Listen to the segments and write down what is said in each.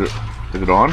Is it on?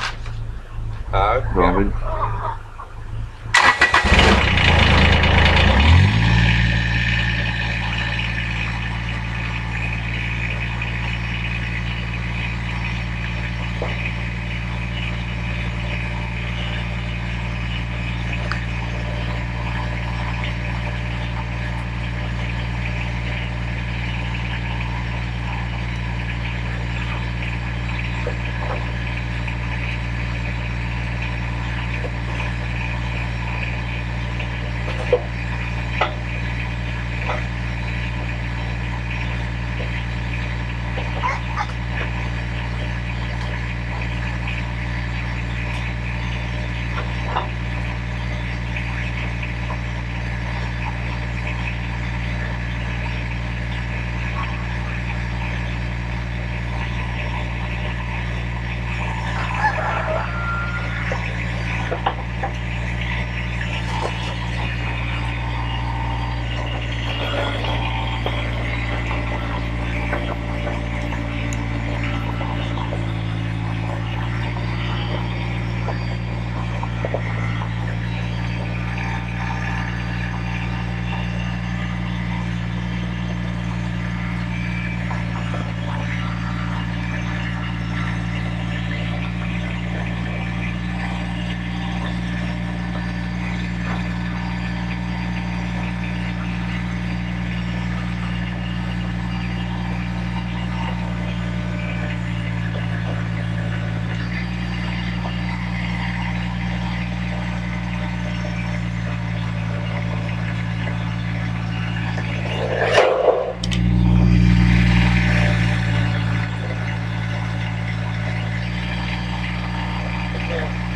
Yeah.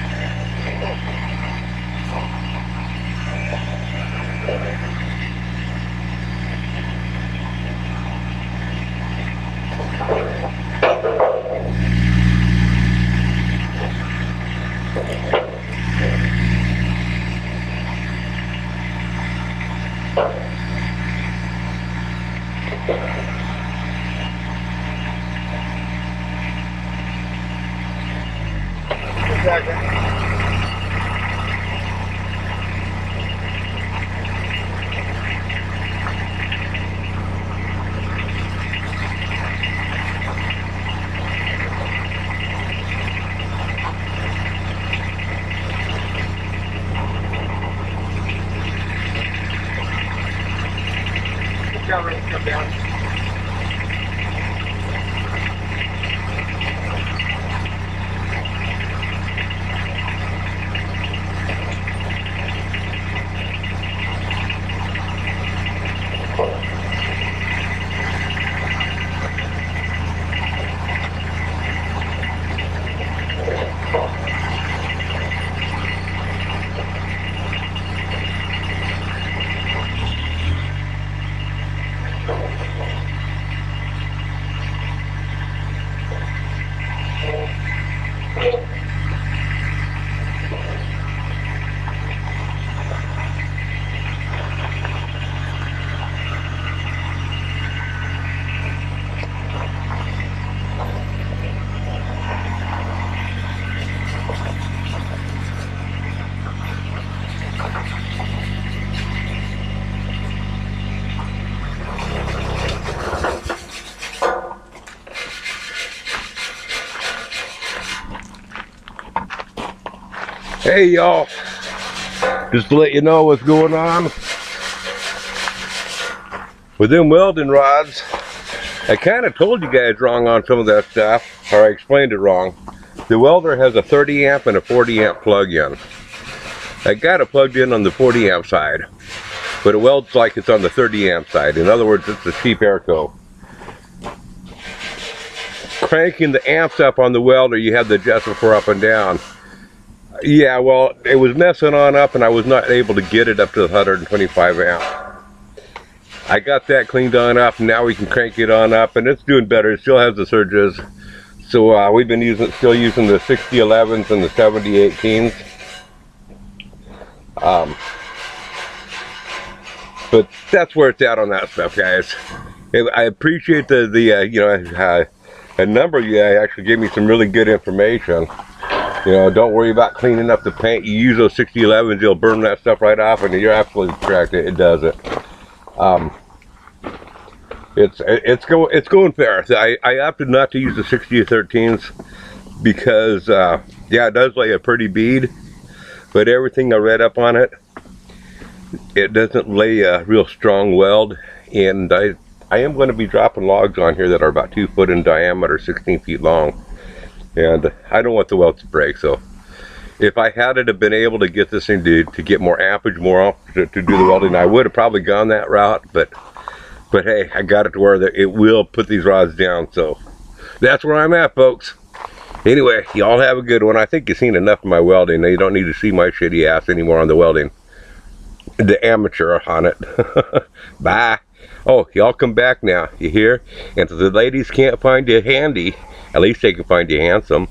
Come down. Hey y'all, just to let you know what's going on with them welding rods. I kind of told you guys wrong on some of that stuff, or I explained it wrong. The welder has a 30 amp and a 40 amp plug-in. I got it plugged in on the 40 amp side, but it welds like it's on the 30 amp side. In other words, it's a cheap airco. Cranking the amps up on the welder, you have the adjustment for up and down. Yeah, well, it was messing on up and I was not able to get it up to the 125 amp. I got that cleaned on up and now we can crank it on up and it's doing better. It still has the surges. So we've been still using the 6011s and the 7018s. But that's where it's at on that stuff, guys. I appreciate the a number of you actually gave me some really good information. You know, don't worry about cleaning up the paint. You use those 6011s, you'll burn that stuff right off, and you're absolutely correct. It does it. It's going fair. I opted not to use the 6013s because yeah, it does lay a pretty bead, but everything I read up on it, it doesn't lay a real strong weld. And I am going to be dropping logs on here that are about 2 foot in diameter, 16 feet long, and I don't want the weld to break. So if I had it have been able to get this thing to get more ampage, to do the welding, I would have probably gone that route, but hey, I got it to where it will put these rods down. So that's where I'm at, folks. Anyway, y'all have a good one. I think you've seen enough of my welding. You don't need to see my shitty ass anymore on the welding. The amateur on it. Bye. Oh, y'all come back now. You hear? And if the ladies can't find you handy, at least they can find you handsome.